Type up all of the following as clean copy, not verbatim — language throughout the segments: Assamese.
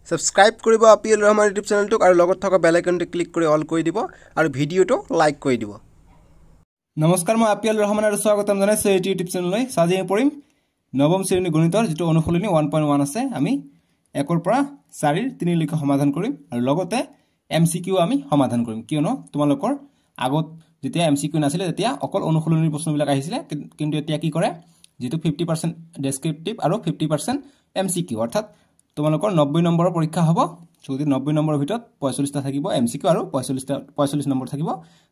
সাবস্ক্ৰাইব কৰিব আপিএল ৰহমান ইউটিউব চেনেলটোক আৰু লগত থকা বেল আইকনটো ক্লিক কৰি অল কৰি দিব আৰু ভিডিঅ'টো লাইক কৰি দিব। নমস্কাৰ, মই আপিএল ৰহমান আৰু স্বাগতম জনাইছো এই ইউটিউব চেনেললৈ। আজি আমি পঢ়িম নৱম শ্ৰেণীৰ গণিতৰ যেটো অনুশীলনী 1.1 আছে। আমি 1 ৰ পৰা 4 ৰ 3 লৈকে সমাধান কৰিম আৰু লগতে এমসিকিউ আমি সমাধান কৰিম, কিয়নো তোমালোকৰ আগত যেতিয়া এমসিকিউ নাছিলে তেতিয়া অকল অনুশীলনীৰ প্ৰশ্নবিলাক আহিছিলে, কিন্তু এতিয়া কি কৰে যেটো 50% ডেসক্ৰিপটিভ আৰু 50% এমসিকিউ, অৰ্থাৎ তোমালোকৰ 90 নম্বৰৰ পৰীক্ষা হ'ব। যদি 90 নম্বৰৰ ভিতৰত 45টা থাকিব এমসিকিউ আৰু 45 নম্বৰ থাকিব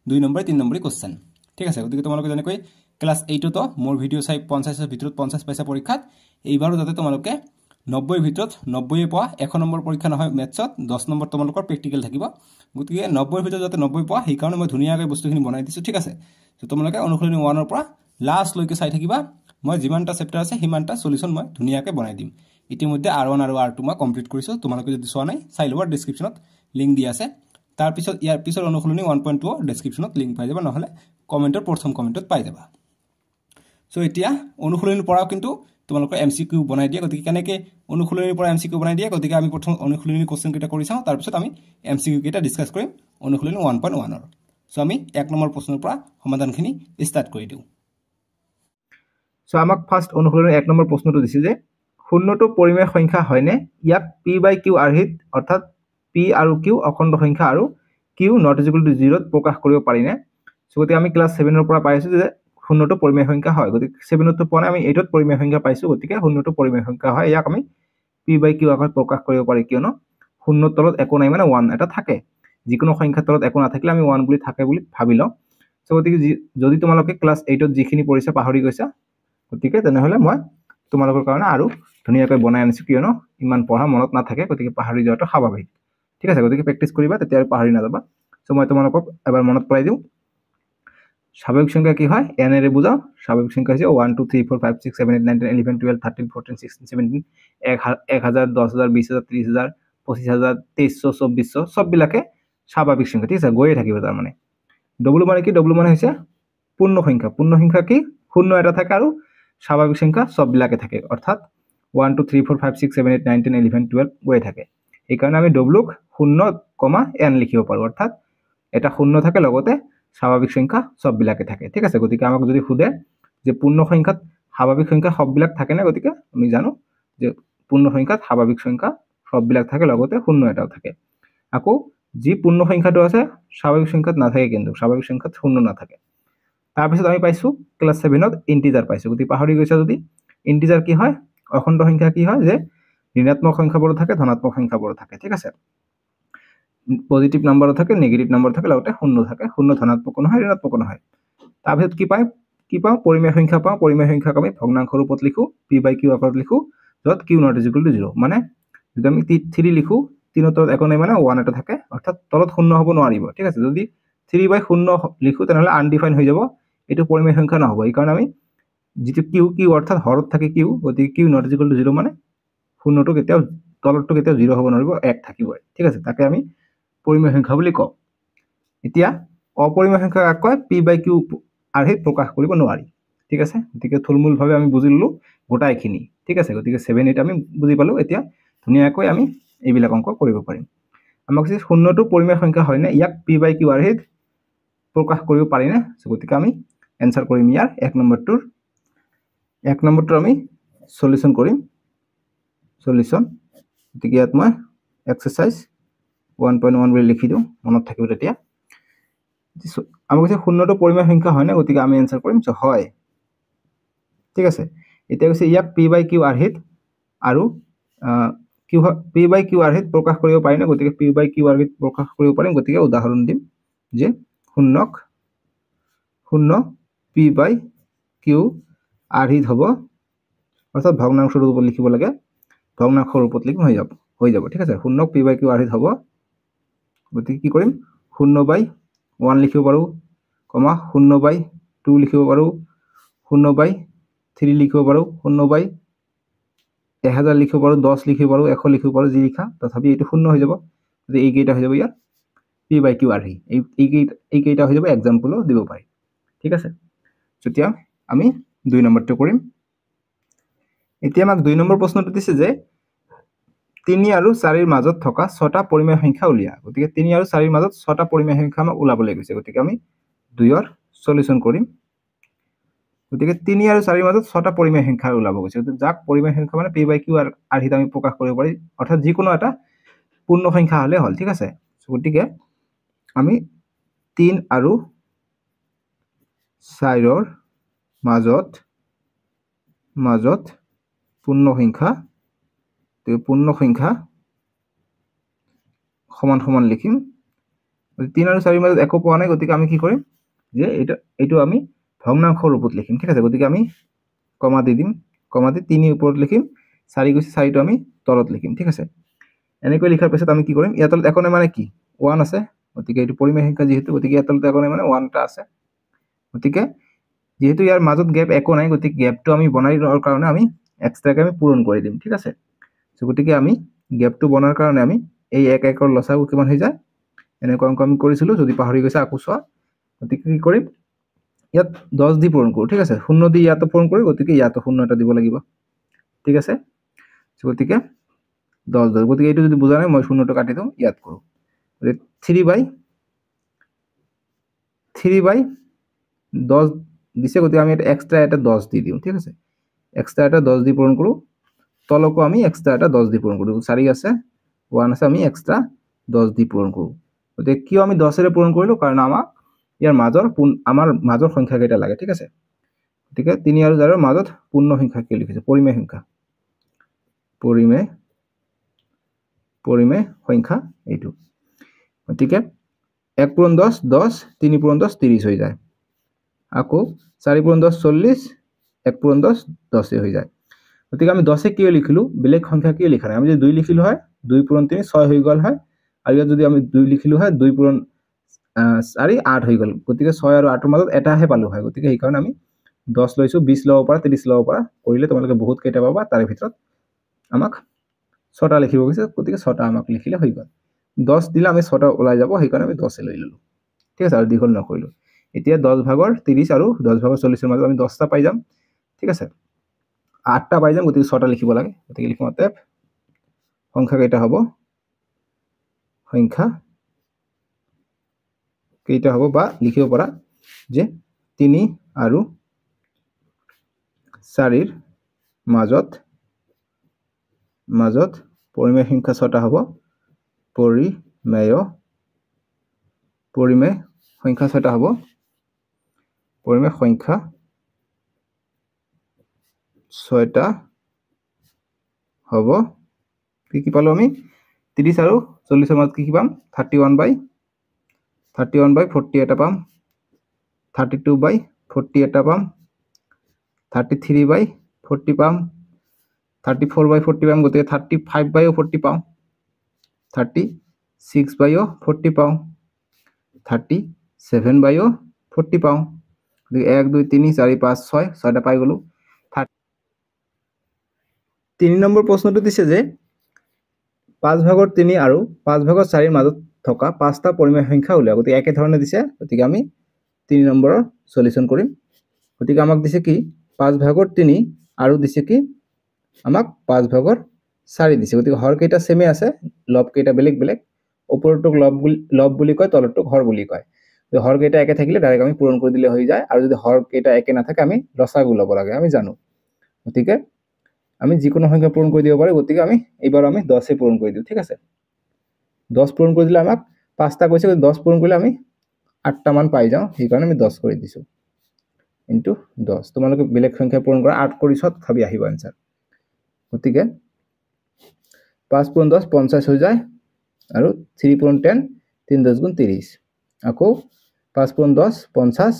2 নম্বৰ 3 নম্বৰ কোৱেশ্চন। ঠিক আছে, গতিকে তোমালোকে যেনেকৈ ক্লাস 8 তো মোৰ ভিডিও চাই 50 ৰ ভিতৰত 50 পাইছা পৰীক্ষাত, এইবাৰো যাতে তোমালোকে 90 ৰ ভিতৰত 90 পোৱা। 1 নম্বৰ পৰীক্ষা নহয় মেথছত 10 নম্বৰ তোমালোকৰ প্ৰেক্টিকেল থাকিব, গতিকে 90 ৰ ভিতৰত যাতে 90 পোৱা, সেই কাৰণে মই ধুনীয়াকৈ বস্তুখিনি বনাই দিছো। ঠিক আছে, তো তোমালোকে অনুশীলনী 1 ৰ পৰা লাষ্ট লৈকে চাই থাকিবা। মই যিমানটা চেপ্টাৰ আছে সিমানটা সলিউশন মই ধুনীয়াকৈ বনাই দিম। ইতিমধ্যে R1 আৰু R2 মই কমপ্লিট কৰিছো, তোমালোকে যদি চোৱা নাই চাই লবা, ডেসক্ৰিপচনত লিংক দি আছে। তাৰ পিছত ইয়াৰ পিছৰ অনুশীলনী 1.2 ডেসক্ৰিপচনত লিংক পাই যাবা, নহলে কমেন্টৰ প্ৰথম কমেন্টত পাই যাবা। সো এতিয়া অনুশীলনীৰ পৰা কিন্তু তোমালোকৰ এমসিকিউ বনাই দিয়া, গতিকে কেনেকৈ অনুশীলনীৰ পৰা এমসিকিউ বনাই দিয়া, গতিকে আমি প্ৰথম অনুশীলনীৰ কোৱেশ্চন কেইটা কৰি চাওঁ, তাৰ পিছত আমি এমসিকিউ কেইটা ডিসকাস কৰিম অনুশীলনী 1.1 ৰ। সো আমি 1 নম্বৰ প্ৰশ্নৰ পৰা সমাধানখিনি ষ্টাৰ্ট কৰি দিওঁ। সো আমাক ফাৰ্স্ট অনুশীলনৰ 1 নম্বৰ প্ৰশ্নটো দিছে যে শূন্যটো পৰিমেয় সংখ্যা হয়নে, ইয়াক p/q আৰ্হিত অৰ্থাৎ p আৰু q অখণ্ড সংখ্যা আৰু q not equal to 0 ত প্ৰকাশ কৰিব পাৰিনে। সো গতিকে আমি ক্লাস 7 ৰ পৰা পাইছো যে শূন্যটো পৰিমেয় সংখ্যা হয়, গতিকে 7 ত পোৱা নাই, আমি 8 ত পৰিমেয় সংখ্যা পাইছো, গতিকে শূন্যটো পৰিমেয় সংখ্যা হয়। ইয়াক আমি p/q আকাৰত প্ৰকাশ কৰিব পাৰি, কিয়নো শূন্যৰ তলত একো নাই মানে 1 এটা থাকে। যিকোনো সংখ্যাৰ তলত একো নাথাকিলে আমি 1 বুলি থাকে বুলি ভাবি লওঁ। সো গতিকে যদি তোমালোকে ক্লাস 8 ত যিখিনি পঢ়িছা পাহৰি গৈছা, গতিকে তেনেহলে মই তোমালোকৰ কাৰণে আৰু ধুনীয়াকৈ বনাই আনিছো, কিয়নো ইমান পঢ়া মনত নাথাকে, গতিকে পাহৰি যোৱাটো স্বাভাৱিক। ঠিক আছে, গতিকে প্ৰেক্টিস কৰিবা, তেতিয়া আৰু পাহৰি নাযাবা। সো মই তোমালোকক এবাৰ মনত পেলাই দিওঁ। স্বাভাৱিক সংখ্যা কি হয়, n এৰে বুজাও। স্বাভাৱিক সংখ্যা হৈছে 1 2 3 4 5 6 7 8 9 10 11 12 13 14 16 17 1000 10000 20000 30000 25000 2300 2400 সববিলাকে স্বাভাৱিক সংখ্যা। ঠিক আছে, গৈয়ে থাকিব। তাৰ মানে ডব্লু মানে কি, ডব্লু মানে হৈছে পূৰ্ণ সংখ্যা। পূৰ্ণ সংখ্যা কি, শূন্য এটা থাকে আৰু স্বাভাৱিক সংখ্যা সববিলাকে থাকে, অৰ্থাৎ 1 2 3 4 5 6 7 8 9 10 11 12 গৈ থাকে। এই কাৰণে আমি ডব্লুক 0, n লিখিব পাৰো, অৰ্থাৎ এটা শূন্য থাকে লগতে স্বাভাৱিক সংখ্যা সববিলাকে থাকে। ঠিক আছে, গতিকে আমাক যদি সোধে যে পূৰ্ণ সংখ্যাত স্বাভাৱিক সংখ্যা সববিলাক থাকে না, গতিকে আমি জানো যে পূৰ্ণ সংখ্যাত স্বাভাৱিক সংখ্যা সববিলাক থাকে লগতে শূন্য এটাও থাকে। আকৌ যি পূৰ্ণ সংখ্যাটো আছে স্বাভাৱিক সংখ্যাত নাথাকে, কিন্তু স্বাভাৱিক সংখ্যাত শূন্য নাথাকে। তাৰপিছত আমি পাইছো ক্লাস 7 ত ইন্টিজাৰ পাইছো, গতিকে পাহৰি গৈছা যদি ইন্টিজাৰ কি হয়, অখণ্ড সংখ্যা কি হয়, যে ঋণাত্মক সংখ্যাবোৰো থাকে ধনাত্মক সংখ্যাবোৰো থাকে। ঠিক আছে, পজিটিভ নাম্বাৰও থাকে নেগেটিভ নাম্বাৰ থাকে লগতে শূন্য থাকে, শূন্য ধনাত্মক নহয় ঋণাত্মক নহয়। তাৰপিছত কি পাওঁ পৰিমেয় সংখ্যা পাওঁ। পৰিমেয় সংখ্যাক আমি ভগ্নাংশ ৰূপত লিখো, p/q আকাৰত লিখো, য'ত q not equal to 0। মানে যদি আমি 3 লিখো, 3 তলত একো নাই মানে 1 এটা থাকে, অৰ্থাৎ তলত শূন্য হ'ব নোৱাৰিব। ঠিক আছে, যদি 3/0 লিখো তেনেহলে আনডিফাইন হৈ যাব, এইটো পৰিমেয় সংখ্যা নহব। এই কাৰণে আমি যেটো q অৰ্থাৎ হৰত থাকে q, গতিকে q not equal to 0 মানে শূন্যটো কেতিয়াও তলৰটো কেতিয়াও 0 হ'ব নোৱাৰিব, 1 থাকিব। ঠিক আছে, তাকে আমি পৰিমেয় সংখ্যা বুলি কওঁ। এতিয়া অপৰিমেয় সংখ্যা কাক কয়, p/q আৰ্হিত প্ৰকাশ কৰিব নোৱাৰি। ঠিক আছে, গতিকে থুলমূলভাৱে আমি বুজি ললো গোটাইখিনি। ঠিক আছে, গতিকে 7 8 আমি বুজি পালো। এতিয়া ধুনীয়াকৈ আমি এইবিলাক অংক কৰিব পাৰিম। আমাক যে শূন্যটো পৰিমেয় সংখ্যা হয় নে, ইয়াক p/q আৰ্হিত প্ৰকাশ কৰিব পাৰি নে, গতিকে আমি এনসাৰ কৰিম ইয়াৰ 1 নম্বৰটোৰ আমি সলিউশন কৰিম। সলিউশন, গতিকে ইয়াত মই এক্সাৰসাইজ 1.1 বুলি লিখি দিওঁ, মনত থাকিব তেতিয়া। আমাক কৈছে শূন্যটো পৰিমেয় সংখ্যা হয় না, গতিকে আমি এনসাৰ কৰিম যে হয়। ঠিক আছে, এতিয়া কৈছে ইয়াক p/q আৰ্হিত আৰু p/q আৰ্হিত প্ৰকাশ কৰিব পাৰি না, গতিকে p/q আৰ্হিত প্ৰকাশ কৰিব পাৰিম। গতিকে উদাহৰণ দিম যে শূন্য p/q আৰ্হিত হ'ব, অৰ্থাৎ ভগ্নাংশ ৰূপত লিখিব লাগে, ভগ্নাংশ ৰূপত লিখিম হৈ যাব। ঠিক আছে, শূন্য p/q আৰ্হিত হ'ব, গতিকে কি কৰিম 0/1 লিখিব পাৰো, 0/2 লিখিব পাৰো, 0/3 লিখিব পাৰো, 0/1000 লিখিব পাৰো, 10 লিখিব পাৰো, 100 লিখিব পাৰো, যি লিখা তথাপি এইটো শূন্য হৈ যাব। গতিকে এইকেইটা হৈ যাব ইয়াৰ p/q আৰ্হি। এইকেইটা হৈ যাব, এক্সাম্পলো দিব পাৰি। ঠিক আছে, তেতিয়া আমি 2 নম্বৰটো কৰিম। এতিয়া আমাক 2 নম্বৰ প্ৰশ্নটো দিছে যে 3 আৰু 4ৰ মাজত থকা 6টা পৰিমেয় সংখ্যা উলিয়া গতিকে 3 আৰু 4ৰ মাজত 6টা পৰিমেয় সংখ্যা আমাক ওলাবলৈ গৈছে গতিকে আমি 2ৰ সলিউশন কৰিম গতিকে 3 আৰু 4ৰ মাজত 6টা পৰিমেয় সংখ্যা ওলাব গৈছে যাক পৰিমেয় সংখ্যা মানে p by q আৰ্হিত আমি প্ৰকাশ কৰিব পাৰি অৰ্থাৎ যিকোনো এটা পূৰ্ণ সংখ্যা হলে হল ঠিক আছে গতিকে আমি 3 আৰু 4ৰ মাজত পূৰ্ণ সংখ্যা সমান সমান লিখিম 3 আৰু 4ৰ মাজত একো পোৱা নাই গতিকে আমি কি কৰিম যে এইটো আমি ভগ্নাংশ ৰূপত লিখিম ঠিক আছে গতিকে আমি কমা দি দিম কমা দি 3 ওপৰত লিখিম 4 গৈছে 4টো আমি তলত লিখিম ঠিক আছে এনেকৈ লিখাৰ পিছত আমি কি কৰিম ইয়াত তলত একো নাই মানে কি 1 আছে গতিকে এইটো পৰিমেয় সংখ্যা যেহেতু গতিকে ইয়াত তলত একো নাই মানে 1 টা আছে গতিকে যেহেতু ইয়াৰ মাজত গ্যাপ একো নাই গতিকে গ্যাপটো আমি বনাই লোৱাৰ কাৰণে আমি এক্সট্ৰাকে আমি পূৰণ কৰি দিম ঠিক আছে গতিকে আমি গ্যাপটো বনাৰ কাৰণে আমি এই 1 লসাগু কিমান হৈ যায় এনেকুৱা অংক আমি কৰিছিলো যদি পাহৰি গৈছে আকু চোৱা গতিকে কি কৰিম ইয়াত 10 দি পূৰণ কৰো ঠিক আছে 0 দি ইয়াত পূৰণ কৰো গতিকে ইয়াত 0 এটা দিব লাগিব ঠিক আছে গতিকে 10 গতিকে এইটো যদি বুজা নাই মই 0টো কাটি দিও ইয়াত কৰো 3 by 10 দিছে গতিকে আমি এটা এক্সট্ৰা এটা 10 দি দিও ঠিক আছে এক্সট্ৰা এটা 10 দি পূৰণ কৰো তলকো আমি এক্সট্ৰা এটা 10 দি পূৰণ কৰো 4 আছে 1 আছে আমি এক্সট্ৰা 10 দি পূৰণ কৰো গতিকে কিয় আমি 10 এৰে পূৰণ কৰিলো কাৰণ ইয়াৰ মাজৰ সংখ্যা কেইটা লাগে ঠিক আছে গতিকে 3 আৰু 4ৰ মাজত পূৰ্ণ সংখ্যা কি লিখিছে পৰিমেয় সংখ্যা এইটো গতিকে 1 পূৰণ 10 10 3 পূৰণ 10 30 হৈ যায় আকৌ 4 পূৰণ 10 40 1 পূৰণ 10 10 হৈ যায় গতিকে আমি 10 কিয় লিখিলো বেলেগ সংখ্যা কিয় লিখা নাই আমি যদি 2 লিখিলো হয় 2 পূৰণ 3 6 হৈ গল হয় আৰু ইয়াত যদি আমি 2 লিখিলো হয় 2 পূৰণ 4 8 হৈ গল গতিকে 6 আৰু 8ৰ মাজত এটাহে পালো হয় গতিকে এই কাৰণে আমি 10 লৈছো 20 লব পাৰা 30 লব পাৰা কৰিলে তোমালোকে বহুত কেইটা পাবা তাৰে ভিতৰত আমাক 6টা লিখিব গৈছে গতিকে 6টা আমাক লিখিলে হৈ গল 10 দিলে আমি 6টা ওলাই যাব সেই কাৰণে আমি 10 লৈ ললো ঠিক আছে আৰু দীঘল নকৰিলো এতিয়া 10 ভাগৰ 30 আৰু 10 ভাগৰ 40ৰ মাজত আমি 10টা পাই যাম ঠিক আছে 8টা পাই যাম গতিকে 6টা লিখিব লাগে গতিকে লিখো অতএব সংখ্যা কেইটা হ'ব বা লিখিব পাৰা যে 3 আৰু 4ৰ মাজত পৰিমেয় সংখ্যা 6টা হ'ব পৰিমেয় সংখ্যা 6টা হ'ব পৰিমেয় সংখ্যা 6টা হ'ব কি পালো আমি 30 আৰু 40ৰ মাজত কি পাম 31 by 40 এটা পাম 32 by 40 এটা পাম 33 by 40 পাম 34 by 40 পাম গতিকে 35 by 40 পাম 36 by 40 পাম 37 by 40 পাম 1 2 3 4 5 6 6টা পাই গলো 3 নম্বৰ প্ৰশ্নটো দিছে যে 5 ভাগৰ 3 আৰু 5 ভাগৰ 4ৰ মাজত থকা 5টা পৰিমেয় সংখ্যা উলিয়া গতিকে একে ধৰণে দিছে গতিকে আমি 3 নম্বৰৰ সলিউশন কৰিম গতিকে আমাক দিছে কি 5 ভাগৰ 3 আৰু দিছে কি আমাক 5 ভাগৰ 4 দিছে গতিকে হৰ কেইটা সেমে আছে লব কেইটা বেলেগ বেলেগ ওপৰটোক লব বুলি কয় তলৰটোক হৰ বুলি কয় যদি হৰ কেইটা একে থাকিলে ডাইৰেক্ট আমি পূৰণ কৰি দিলে হৈ যায় আৰু যদি হৰ কেইটা একে নাথাকে আমি লসাগু লব লাগে আমি জানো গতিকে আমি যিকোনো সংখ্যা পূৰণ কৰি দিব পাৰো গতিকে আমি এইবাৰ আমি 10 এ পূৰণ কৰি দিও ঠিক আছে 10 পূৰণ কৰি দিলে আমাক 5টা কৈছে 10 পূৰণ কৰিলে আমি 8টা মান পাই যাও সেই কাৰণে আমি 10 কৰি দিছো ইনটু 10 তোমালোকে বেলেগ সংখ্যা পূৰণ কৰা 8 কৰি সত ভাবি আহিব आंसर গতিকে 5 পূৰণ 10 50 হৈ যায় আৰু 3 পূৰণ 10 3 10 গুণ 30 আকৌ 5 পূৰণ 10 50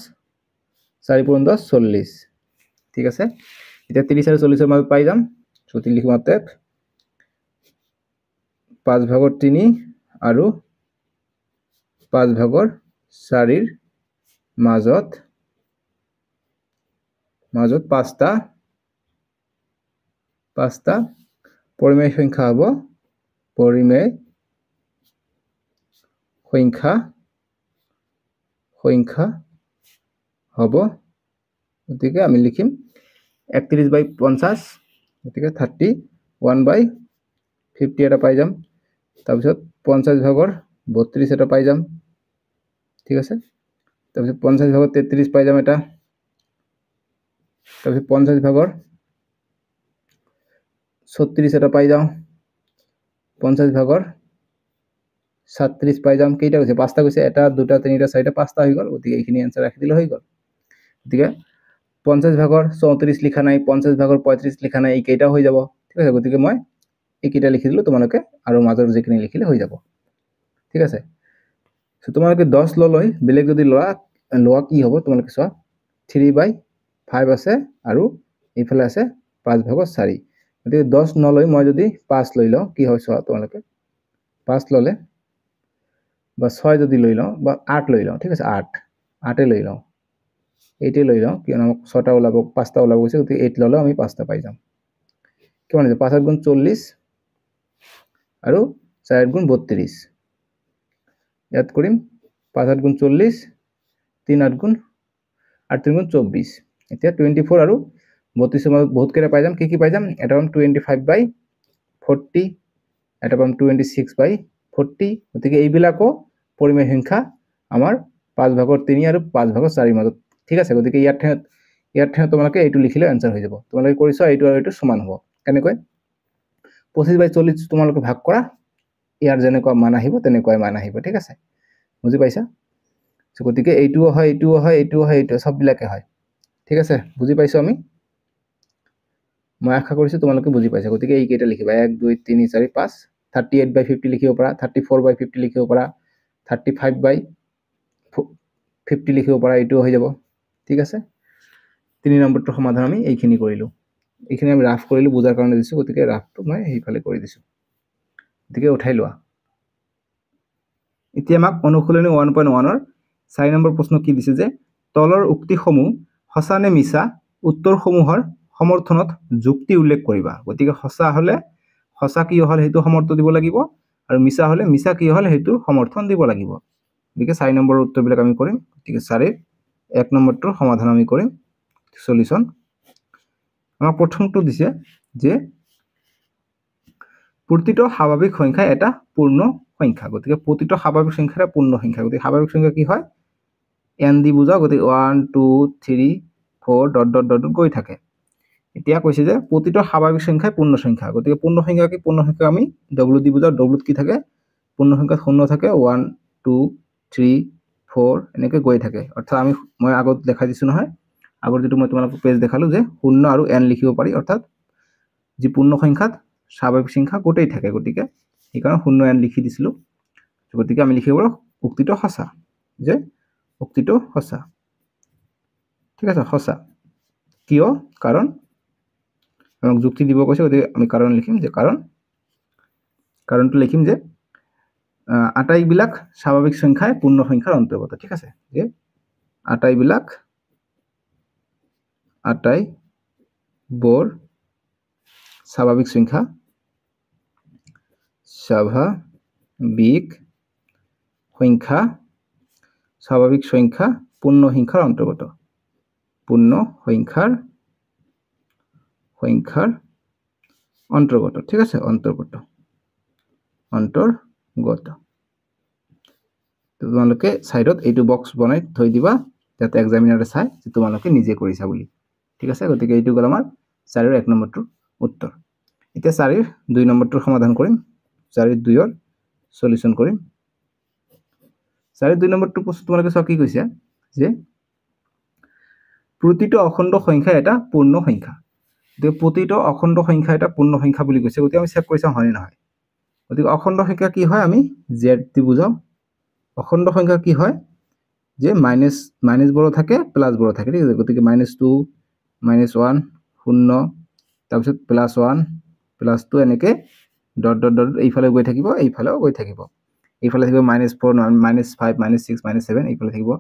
4 পূৰণ 10 40 ঠিক আছে এটা 30 আৰু 40 এৰ মাজত পাই যাম সতি লিখিম অতএব 5 ভাগৰ 3 আৰু 5 ভাগৰ 4ৰ মাজত পাঁচটা পৰিমেয় সংখ্যা হ'ব পৰিমেয় সংখ্যা হ'ব গতিকে আমি লিখিম 31 by 50 গতিকে 31 by 50 এটা পাই যাম তাৰপিছত 50 ভাগৰ 32 এটা পাই যাম ঠিক আছে তাৰপিছত 50 ভাগৰ 33 পাই যাম এটা তাৰপিছত 50 ভাগৰ 36 এটা পাই যাম 50 ভাগৰ 37 পাই যাম কেইটা হৈছে পাঁচটা গৈছে এটা দুটা তিনিটা চাৰিটা পাঁচটা হৈ গ'ল গতিকে এইখিনি আনসাৰ ৰাখি দিলে হৈ গ'ল গতিকে 50 ভাগৰ 34 লিখা নাই 50 ভাগৰ 35 লিখা নাই এই কেইটা হৈ যাব ঠিক আছে গতিকে মই এই কেইটা লিখি দিলো তোমালোকে আৰু মাজৰ যিখিনি লিখিলে হৈ যাব ঠিক আছে সো তোমালোকে 10 ললৈ বেলেগ যদি লোৱা কি হ'ব তোমালোকে চোৱা 3/5 আছে আৰু এইফালে আছে 5 ভাগৰ 4 গতিকে 10 নলৈ মই যদি 5 লৈ লওঁ কি হয় চোৱা তোমালোকে 5 ললে বা 6 যদি লৈ লওঁ বা 8 লৈ লওঁ ঠিক আছে 8 লৈ লওঁ 8 লৈ লওঁ কিয়নো আমাক 6টা ওলাব 5টা ওলাব গৈছে গতিকে 8 ললে আমি 5টা পাই যাম কিমান আছে 5 গুণ 40 আৰু 4 গুণ 32 ইয়াত কৰিম 5 গুণ 40 3 গুণ 8 গুণ 24 এতিয়া 24 আৰু 32 মই বহুত কেইটা পাই যাম কি পাই যাম এটা পাম 25/40 এটা পাম 26/40 গতিকে এইবিলাকো পৰিমেয় সংখ্যা আমাৰ 5 ভাগৰ 3 আৰু 5 ভাগৰ 4 মাজত ঠিক আছে গতিকে ইয়াত তোমালোকে এইটো লিখিলে আনসাৰ হৈ যাব তোমালোকে কৰিছা এইটো আৰু এইটো সমান হ'ব কেনেকৈ 25/40 তোমালোকে ভাগ কৰা ইয়াৰ যেনেকুৱা মান আহিব তেনেকৈ মান আহিব ঠিক আছে বুজি পাইছা সো গতিকে এইটো হয় এইটো সব বিলাকে হয় ঠিক আছে বুজি পাইছো আমি মই আশা কৰিছো তোমালোকে বুজি পাইছা গতিকে এই কেইটা লিখিবা 1 2 3 4 5 38/50 লিখিব পাৰা 34/50 লিখিব পাৰা 35/50 লিখিব পাৰা এইটো হৈ যাব ঠিক আছে 3 নম্বৰটো সমাধান আমি এইখিনি কৰিলো এইখিনি আমি ৰাফ কৰিলো বুজাৰ কাৰণে দিছো গতিকে ৰাফটো মই এইফালে কৰি দিছো গতিকে উঠাই লোৱা এতিয়া আমাক অনুশীলনী 1.1 ৰ 4 নম্বৰ প্ৰশ্ন কি দিছে যে তলৰ উক্তিসমূহ সঁচা নে মিছা উত্তৰসমূহৰ সমৰ্থনত যুক্তি উল্লেখ কৰিবা গতিকে সঁচা হলে সঁচা কি হল হেতু সমৰ্থন দিব লাগিব আৰু মিছা হলে মিছা কি হল হেতু সমৰ্থন দিব লাগিব গতিকে 4 নম্বৰৰ উত্তৰবিলাক আমি কৰিম গতিকে 4 ৰ 1 নম্বৰটোৰ সমাধান আমি কৰিম সলিউশন আমাক প্ৰথমটো দিছে যে প্ৰতিটো স্বাভাৱিক সংখ্যা এটা পূৰ্ণ সংখ্যা গতিকে প্ৰতিটো স্বাভাৱিক সংখ্যা এটা পূৰ্ণ সংখ্যা গতিকে স্বাভাৱিক সংখ্যা কি হয় n দি বুজাও গতিকে 1 2 3 4 ডট ডট ডট গৈ থাকে এতিয়া কৈছে যে প্ৰতিটো স্বাভাৱিক সংখ্যা পূৰ্ণ সংখ্যা গতিকে পূৰ্ণ সংখ্যা কি পূৰ্ণ সংখ্যা আমি w দি বুজাও w কি থাকে পূৰ্ণ সংখ্যাত শূন্য থাকে 1 2 3 4 এনেকৈ গৈ থাকে অৰ্থাৎ মই আগত দেখাই দিছো নহয় আগৰ যেটো মই তোমালোকক পেজ দেখালো যে শূন্য আৰু n লিখিব পাৰি অৰ্থাৎ যি পূৰ্ণ সংখ্যাত স্বাভাৱিক সংখ্যা গোটেই থাকে গতিকে এই কাৰণ শূন্য n লিখি দিছিলো গতিকে আমি লিখিব উক্তিটো সঁচা যে উক্তিটো সঁচা ঠিক আছে সঁচা কিয় কাৰণ আমাক যুক্তি দিব কৈছে গতিকে আমি কাৰণ লিখিম যে কাৰণটো লিখিম যে আটাইবিলাক স্বাভাৱিক সংখ্যাই পূৰ্ণ সংখ্যাৰ অন্তৰ্গত ঠিক আছে যে আটাইবোৰ স্বাভাৱিক সংখ্যা পূৰ্ণ সংখ্যাৰ অন্তৰ্গত ঠিক আছে অন্তৰ্গত তোমালোকে সাইডত এইটো বক্স বনাই থৈ দিবা যাতে এক্সামিনাৰে চাই যে তোমালোকে নিজে কৰিছা বুলি ঠিক আছে গতিকে এইটো গল আমাৰ 4 ৰ 1 নম্বৰটোৰ উত্তৰ এতিয়া 4 ৰ 2 নম্বৰটোৰ সমাধান কৰিম 4 ৰ 2 ৰ সলিউশন কৰিম 4 ৰ 2 নম্বৰটো প্ৰশ্ন তোমালোকে চাও কি কৈছে যে প্ৰতিটো অখণ্ড সংখ্যা এটা পূৰ্ণ সংখ্যা গতিকে প্ৰতিটো অখণ্ড সংখ্যা এটা পূৰ্ণ সংখ্যা বুলি কৈছে গতিকে আমি চেক কৰিছা হয় নহয় গতিকে অখণ্ড সংখ্যা কি হয় আমি z দি বুজাও অখণ্ড সংখ্যা কি হয় যে মাইনাস বড় থাকে প্লাস বড় থাকে ঠিক আছে গতিকে -2 -1 শূন্য তাৰপিছত +1 +2 এনেকে ডট ডট ডট এইফালে গৈ থাকিব এইফালেও গৈ থাকিব এইফালে থাকিব -4 -5 -6 -7 এইফালে থাকিব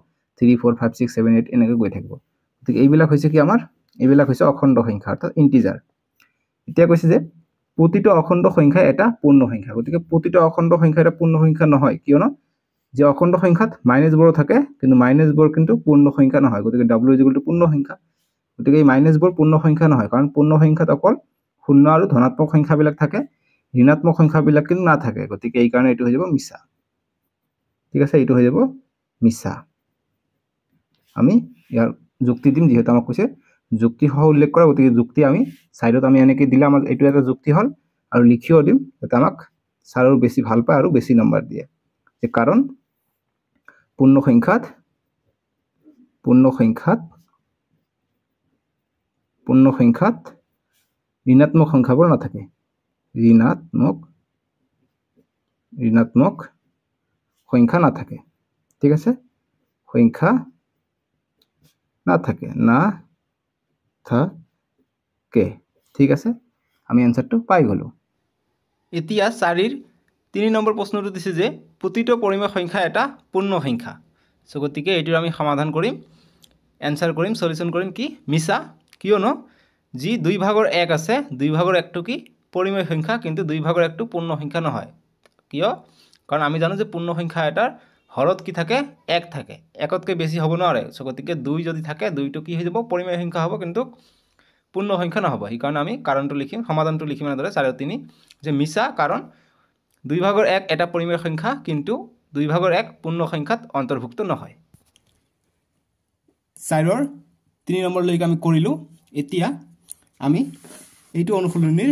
3 4 5 6 7 8 এনেকে গৈ থাকিব গতিকে এইবিলাক হৈছে কি আমাৰ এইবিলাক হৈছে অখণ্ড সংখ্যা অৰ্থাৎ ইন্টিজাৰ এতিয়া কৈছে যে প্ৰতিটো অখণ্ড সংখ্যা এটা পূৰ্ণ সংখ্যা গতিকে প্ৰতিটো অখণ্ড সংখ্যা এটা পূৰ্ণ সংখ্যা নহয় কিয়নো যে অখণ্ড সংখ্যাত মাইনাস বড় থাকে কিন্তু মাইনাস বড় কিন্তু পূৰ্ণ সংখ্যা নহয় গতিকে w পূৰ্ণ সংখ্যা গতিকে এই মাইনাস বড় পূৰ্ণ সংখ্যা নহয় কাৰণ পূৰ্ণ সংখ্যাত অকল শূন্য আৰু ধনাত্মক সংখ্যাবিলাক থাকে ঋণাত্মক সংখ্যাবিলাক কিন্তু নাথাকে গতিকে এই কাৰণে এইটো হৈ যাব মিছা ঠিক আছে এইটো হৈ যাব মিছা আমি ইয়াৰ যুক্তি দিম যেহেতু আমাক কৈছে যুক্তি সহ উল্লেখ কৰা গতিকে যুক্তি আমি সাইডত আমি এনেকৈ দিলে আমাৰ এইটো এটা যুক্তি হল আৰু লিখিও দিম যাতে আমাক ছাৰৰ বেছি ভাল পায় আৰু বেছি নম্বৰ দিয়ে যে কাৰণ পূৰ্ণ সংখ্যাত ঋণাত্মক সংখ্যাবোৰ নাথাকে ঋণাত্মক সংখ্যা নাথাকে ঠিক আছে সংখ্যা নাথাকে ঠিক আছে আমি এনসারটো পাই গলো এতিয়া 4ৰ 3 নম্বৰ প্ৰশ্নটো দিছে যে প্ৰতিটো পৰিমেয় সংখ্যা এটা পূৰ্ণ সংখ্যা সো গতিকে এইটোৰ আমি সমাধান কৰিম এনসাৰ কৰিম সলিউশন কৰিম কি মিছা কিয়নো যি 2/1 আছে 2/1টো কি পৰিমেয় সংখ্যা কিন্তু 2/1টো পূৰ্ণ সংখ্যা নহয় কিয় কাৰণ আমি জানো যে পূৰ্ণ সংখ্যা এটাৰ হৰত কি থাকে 1 থাকে 1তকৈ বেছি হ'ব নোৱাৰে সো গতিকে 2 যদি থাকে 2টো কি হৈ যাব পৰিমেয় সংখ্যা হ'ব কিন্তু পূৰ্ণ সংখ্যা নহব এই কাৰণে আমি কাৰণটো লিখিম সমাধানটো লিখিম এনেদৰে 4/3 যে মিছা কাৰণ 2/1 এটা পৰিমেয় সংখ্যা কিন্তু 2/1 পূৰ্ণ সংখ্যাত অন্তৰ্ভুক্ত নহয় 4ৰ 3 নম্বৰ লৈকে আমি কৰিলো এতিয়া আমি এইটো অনুশীলনীৰ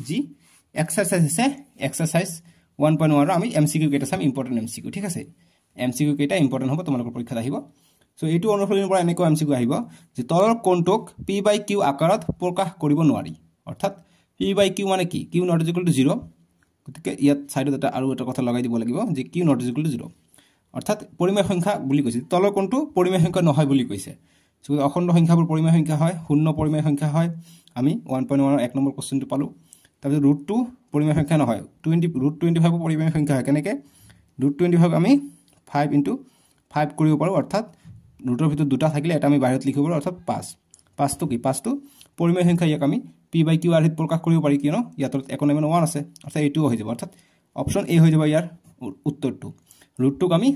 যি এক্সাৰসাইজ আছে এক্সাৰসাইজ 1.1 আমি এমসিকিউ কেটা চাম ইম্পৰ্টেন্ট এমসিকিউ ঠিক আছে এমসিকিউ কেটা ইম্পৰ্টেন্ট হ'ব তোমালোকৰ পৰীক্ষাত আহিব সো এইটো অনুশীলনীৰ পৰা এনেকৈ এমসিকিউ আহিব যে তলৰ কোণটোক p/q আকাৰত প্ৰকাশ কৰিব নোৱাৰি অৰ্থাৎ p/q মানে কি q not equal to 0 গতিকে ইয়াত সাইডত এটা আৰু এটা কথা লগাই দিব লাগিব যে q not equal to 0 অৰ্থাৎ পৰিমেয় সংখ্যা বুলি কৈছে তলৰ কোণটো পৰিমেয় সংখ্যা নহয় বুলি কৈছে সো অখণ্ড সংখ্যাবোৰ পৰিমেয় সংখ্যা হয় শূন্য পৰিমেয় সংখ্যা হয় আমি 1.1 এক নম্বৰ কোশ্চেনটো পালো তাৰপিছত √2 পৰিমেয় সংখ্যা নহয় √25 পৰিমেয় সংখ্যা হয় কেনেকৈ √25 আমি 5 * 5 কৰিব পাৰো অৰ্থাৎ ৰুটৰ ভিতৰত দুটা থাকিলে এটা আমি বাহিৰত লিখিব পাৰো অৰ্থাৎ 5টো কি 5টো পৰিমেয় সংখ্যা ইয়াক আমি p/q আৰ্হিত প্ৰকাশ কৰিব পাৰি কিয়নো ইয়াত একোনেমান 1 আছে অৰ্থাৎ এইটোও হৈ যাব অৰ্থাৎ অপচন এ হৈ যাব ইয়াৰ উত্তৰটো √2ক আমি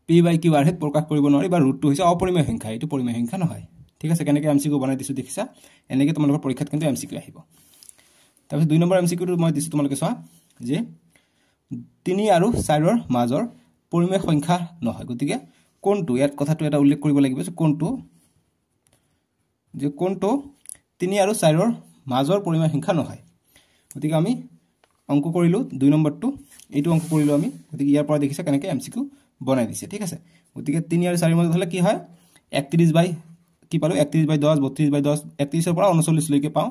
p/q আৰ্হিত প্ৰকাশ কৰিব নোৱাৰি বা √2 হৈছে অপৰিমেয় সংখ্যা এইটো পৰিমেয় সংখ্যা নহয় ঠিক আছে কেনেকৈ এমসিকিউ বনাই দিছো দেখিছা এনেকৈ তোমালোকৰ পৰীক্ষাত কিন্তু এমসিকিউ আহিব তাৰপিছত 2 নম্বৰ এমসিকিউটো মই দিছো তোমালোকে চোৱা যে 3 আৰু 4ৰ মাজৰ পৰিমেয় সংখ্যা নহয় গতিকে কোনটো ইয়াত কথাটো এটা উল্লেখ কৰিব লাগিব যে কোনটো 3 আৰু 4ৰ মাজৰ পৰিমেয় সংখ্যা নহয় গতিকে আমি অংক কৰিলো 2 নম্বৰটো এইটো অংক কৰিলো আমি গতিকে ইয়াৰ পৰা দেখিছা কেনেকৈ এমসিকিউ বনাই দিছে ঠিক আছে গতিকে 3 আৰু 4ৰ মাজত হলে কি হয় 31 কি পালো 31/10 32/10 31 ৰ পৰা 39 লৈকে পাও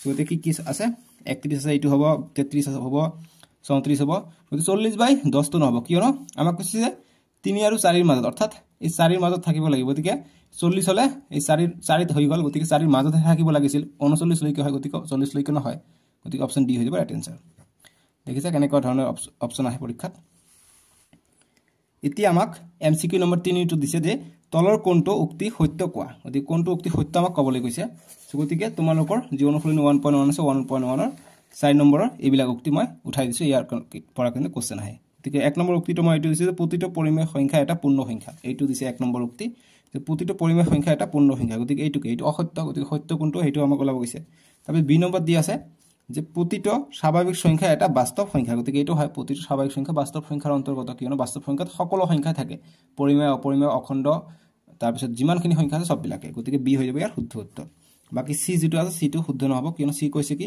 গতিকে কি আছে 31 আছে এইটো হ'ব 33 হ'ব 34 হ'ব গতিকে 40/10 টো নহব কিয়নো আমাক কৈছে যে 3 আৰু 4ৰ মাজত অৰ্থাৎ এই 4ৰ মাজত থাকিব লাগিব গতিকে 40 হলে এই 4ত হৈ গল গতিকে 4ৰ মাজত থাকিব লাগিছিল 39 লৈকে হয় গতিকে 40 লৈকে নহয় গতিকে অপচন ডি হৈ যাব ৰাইট আনসাৰ দেখিছা কেনেকুৱা ধৰণৰ অপচন আহে পৰীক্ষাত এতিয়া আমাক এমসিকিউ নম্বৰ 3 টো দিছে যে তলৰ কোনটো উক্তি সত্য কোৱা গতিকে কোনটো উক্তি সত্য আমাক ক'বলৈ কৈছে গতিকে তোমালোকৰ যি অনুশীলনী 1.1 আছে 1.1 ৰ 4 নম্বৰৰ এইবিলাক উক্তি মই উঠাই দিছো ইয়াৰ পৰা কিন্তু কোশ্চেন আহে গতিকে 1 নম্বৰ উক্তিটো মই এইটো দিছে যে প্ৰতিটো পৰিমেয় সংখ্যা এটা পূৰ্ণ সংখ্যা এইটো দিছে 1 নম্বৰ উক্তি যে প্ৰতিটো পৰিমেয় সংখ্যা এটা পূৰ্ণ সংখ্যা গতিকে এইটো অসত্য গতিকে সত্য কোনটো হেতু আমাক ওলাব কৈছে তাৰপিছত বি নম্বৰ দি আছে যে প্ৰতিটো স্বাভাৱিক সংখ্যা এটা বাস্তৱ সংখ্যা গতিকে এইটো হয় প্ৰতিটো স্বাভাৱিক সংখ্যা বাস্তৱ সংখ্যাৰ অন্তৰ্গত কিয়নো বাস্তৱ সংখ্যাত সকলো সংখ্যা থাকে পৰিমেয় অপৰিমেয় অখণ্ড তাৰপিছত যিমানখিনি সংখ্যা আছে সববিলাকে গতিকে বি হৈ যাব ইয়াৰ শুদ্ধ উত্তৰ বাকি সি যেটো আছে সিটো শুদ্ধ নহব কিয়নো সি কৈছে কি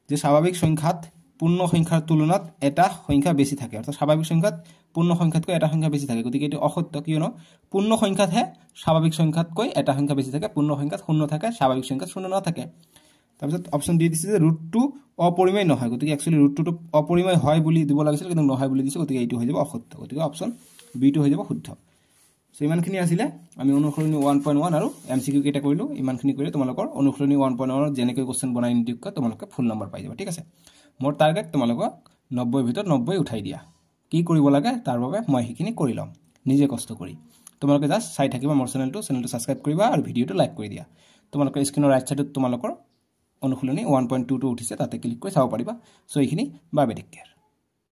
যে স্বাভাৱিক সংখ্যাত পূৰ্ণ সংখ্যাৰ তুলনাত এটা সংখ্যা বেছি থাকে অৰ্থাৎ স্বাভাৱিক সংখ্যাত পূৰ্ণ সংখ্যাতকৈ এটা সংখ্যা বেছি থাকে গতিকে এটো অসত্য কিয়নো পূৰ্ণ সংখ্যাতহে স্বাভাৱিক সংখ্যাতকৈ এটা সংখ্যা বেছি থাকে পূৰ্ণ সংখ্যাত শূন্য থাকে স্বাভাৱিক সংখ্যাত শূন্য নাথাকে তাৰপিছত অপচন ডি দিছে যে √2 অপৰিমেয় নহয় গতিকে একচুয়ালি √2 টো অপৰিমেয় হয় বুলি দিব লাগিছিল কিন্তু নহয় বুলি দিছে গতিকে এইটো হৈ যাব অসত্য গতিকে অপচন বি টো হৈ যাব শুদ্ধ সো ইমানখিনি আছিল আমি অনুশীলনী 1.1 আৰু এমসিকিউ কেটা কৰিলো ইমানখিনি কৰি তোমালোকৰ অনুশীলনী 1.1 ৰ যেনেকৈ কোশ্চেন বনাই নিদিওক তোমালোকে ফুল নম্বৰ পাই যাব ঠিক আছে মোৰ টাৰ্গেট তোমালোকক 90 ভিতৰত 90 উঠাই দিয়া কি কৰিব লাগে তাৰ বাবে মই হিখিনি কৰি লম নিজে কষ্ট কৰি তোমালোকে জাস্ট চাই থাকিবা মোৰ চেনেলটো সাবস্ক্ৰাইব কৰিবা আৰু ভিডিওটো লাইক কৰি দিয়া তোমালোকে স্ক্ৰিনৰ ৰাইট সাইডত তোমালোকৰ অনুশীলনী 1.2 টো উঠিছে তাতে ক্লিক কৰি চাব পাৰিবা সো এইখিনি বাই বাই টেক কেয়াৰ